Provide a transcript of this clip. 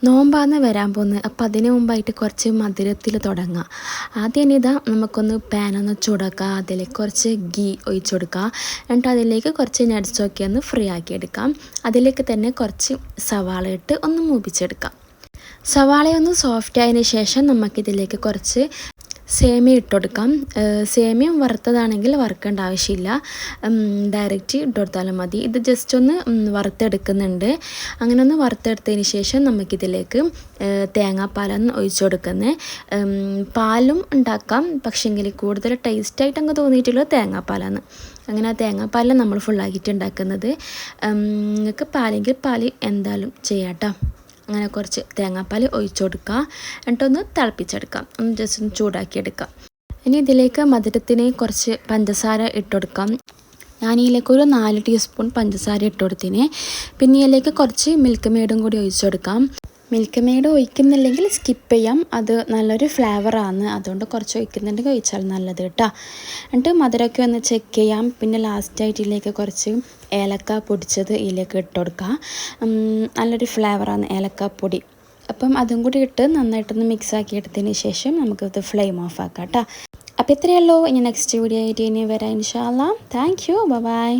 നോമ്പാണ് വരാൻ പോകുന്നത്. അപ്പോൾ അതിന് മുമ്പായിട്ട് കുറച്ച് മധുരത്തിൽ തുടങ്ങാം. ആദ്യം ഇതാ നമുക്കൊന്ന് പാനൊന്ന് ചൂടാക്കുക, അതിലേക്ക് കുറച്ച് ഗീ ഒഴിച്ചു കൊടുക്കുക. എന്നിട്ട് അതിലേക്ക് കുറച്ച് നട്ട്സൊക്കെ ഒന്ന് ഫ്രീ ആക്കി എടുക്കാം. അതിലേക്ക് തന്നെ കുറച്ച് സവാള ഇട്ട് ഒന്ന് മൂപ്പിച്ചെടുക്കാം. സവാളയൊന്ന് സോഫ്റ്റ് ആയതിന് ശേഷം നമുക്കിതിലേക്ക് കുറച്ച് സേമിയ ഇട്ട് കൊടുക്കാം. സേമിയ വറുത്തതാണെങ്കിൽ വറുക്കേണ്ട ആവശ്യമില്ല, ഡയറക്റ്റ് ഇട്ട് കൊടുത്താലും മതി. ഇത് ജസ്റ്റ് ഒന്ന് വറുത്തെടുക്കുന്നുണ്ട്. അങ്ങനെ ഒന്ന് വറുത്തെടുത്തതിന് ശേഷം നമുക്കിതിലേക്ക് തേങ്ങാപ്പാലൊന്ന് ഒഴിച്ചു കൊടുക്കുന്നത്. പാലും ഉണ്ടാക്കാം, പക്ഷേങ്കിൽ കൂടുതൽ ടേസ്റ്റായിട്ട് അങ്ങ് തോന്നിയിട്ടുള്ളത് തേങ്ങാപ്പാലാണ്. അങ്ങനെ ആ തേങ്ങാപ്പാലാണ് നമ്മൾ ഫുള്ളാക്കിയിട്ട് ഉണ്ടാക്കുന്നത്. നിങ്ങൾക്ക് പാലെങ്കിൽ പാൽ എന്തായാലും ചെയ്യാം കേട്ടോ. അങ്ങനെ കുറച്ച് തേങ്ങാപ്പാൽ ഒഴിച്ചു കൊടുക്കുക. എന്നിട്ടൊന്ന് തിളപ്പിച്ചെടുക്കാം, ഒന്ന് ജസ്റ്റ് ഒന്ന് ചൂടാക്കിയെടുക്കാം. ഇനി ഇതിലേക്ക് മധുരത്തിന് കുറച്ച് പഞ്ചസാര ഇട്ട് കൊടുക്കാം. ഞാൻ ഇതിലേക്ക് ഒരു 4 ടീസ്പൂൺ പഞ്ചസാര ഇട്ട് കൊടുത്തിന്. പിന്നെ ഇതിലേക്ക് കുറച്ച് മിൽക്ക് മെയ്ഡും കൂടി ഒഴിച്ചു കൊടുക്കാം. മിൽക്ക് മെയ്ഡ് ഒഴിക്കുന്നില്ലെങ്കിൽ സ്കിപ്പ് ചെയ്യാം, അത് നല്ലൊരു ഫ്ലേവറാണ്. അതുകൊണ്ട് കുറച്ച് ഒഴിക്കുന്നുണ്ടെങ്കിൽ ഒഴിച്ചാൽ നല്ലത് കേട്ടോ. എന്നിട്ട് മധുരമൊക്കെ ഒന്ന് ചെക്ക് ചെയ്യാം. പിന്നെ ലാസ്റ്റായിട്ട് ഇതിലേക്ക് കുറച്ച് ഏലക്ക പൊടിച്ചത് ഇതിലേക്ക് ഇട്ട് കൊടുക്കുക. നല്ലൊരു ഫ്ലേവറാണ് ഏലക്കാപ്പൊടി. അപ്പം അതും കൂടി ഇട്ട് നന്നായിട്ടൊന്ന് മിക്സ് ആക്കി എടുത്തതിന് ശേഷം നമുക്കിത് ഫ്ലെയിം ഓഫ് ആക്കാം കേട്ടോ. അപ്പോൾ ഇത്രയേ ഉള്ളൂ. ഇനി നെക്സ്റ്റ് വീഡിയോ ആയിട്ട് ഇനി വരാം ഇൻഷാ അല്ലാ. Thank you, by.